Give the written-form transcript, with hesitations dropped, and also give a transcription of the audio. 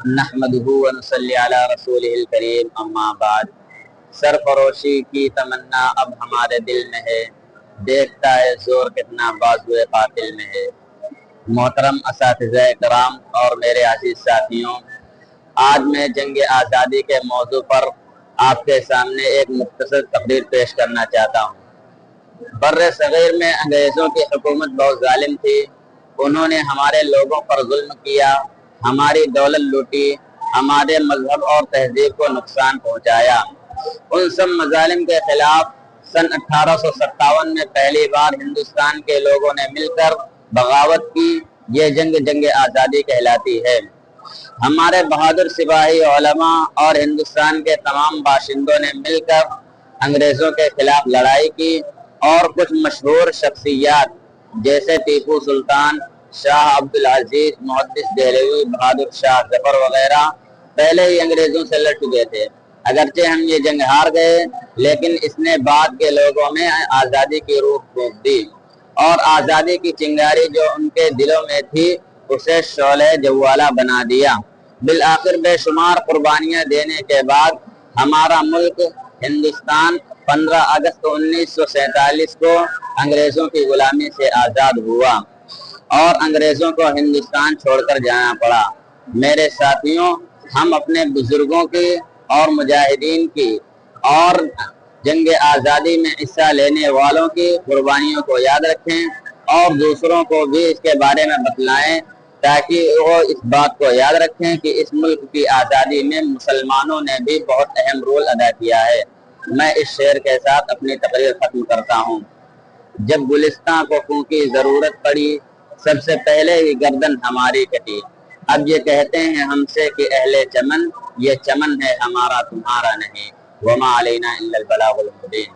نحمدہ ونصلی علی رسولہ الکریم اما بعد۔ سرفروشی کی تمنا اب ہمارے دل میں ہے، دیکھتا ہے زور کتنا بازوئے قاتل میں ہے۔ محترم اساتذہ کرام اور میرے عزیز ساتھیوں، آج میں جنگ آزادی کے موضوع پر آپ کے سامنے ایک مختصر تقریر پیش کرنا چاہتا ہوں۔ بر صغیر میں انگریزوں کی حکومت بہت ظالم تھی۔ انہوں نے ہمارے لوگوں پر ظلم کیا، ہماری دولت لوٹی، ہمارے مذہب اور تہذیب کو نقصان پہنچایا۔ ان سب مظالم کے خلاف سن 1857 میں پہلی بار ہندوستان کے لوگوں نے مل کر بغاوت کی۔ یہ جنگ آزادی کہلاتی ہے۔ ہمارے بہادر سپاہی، علماء اور ہندوستان کے تمام باشندوں نے مل کر انگریزوں کے خلاف لڑائی کی، اور کچھ مشہور شخصیات جیسے ٹیپو سلطان، شاہ عبدالعزیز، محدث دہلوی، بہادر شاہ ظفر وغیرہ پہلے ہی انگریزوں سے لڑ چکے تھے۔ اگرچہ ہم یہ جنگ ہار گئے، لیکن اس نے بعد کے لوگوں میں آزادی کی روح پھونک دی، اور آزادی کی چنگاری جو ان کے دلوں میں تھی اسے شعلہ جوالہ بنا دیا۔ بالآخر بے شمار قربانیاں دینے کے بعد ہمارا ملک ہندوستان 15 اگست 1947 کو انگریزوں کی غلامی سے آزاد ہوا، اور انگریزوں کو ہندوستان چھوڑ کر جانا پڑا۔ میرے ساتھیوں، ہم اپنے بزرگوں کی اور مجاہدین کی اور جنگ آزادی میں حصہ لینے والوں کی قربانیوں کو یاد رکھیں، اور دوسروں کو بھی اس کے بارے میں بتلائیں، تاکہ وہ اس بات کو یاد رکھیں کہ اس ملک کی آزادی میں مسلمانوں نے بھی بہت اہم رول ادا کیا ہے۔ میں اس شعر کے ساتھ اپنی تقریر ختم کرتا ہوں۔ جب گلستاں کو پھونکی ضرورت پڑی، سب سے پہلے ہی گردن ہماری کٹی۔ اب یہ کہتے ہیں ہم سے کہ اہل چمن، یہ چمن ہے ہمارا تمہارا نہیں۔ وما علینا الا البلاغ المبین۔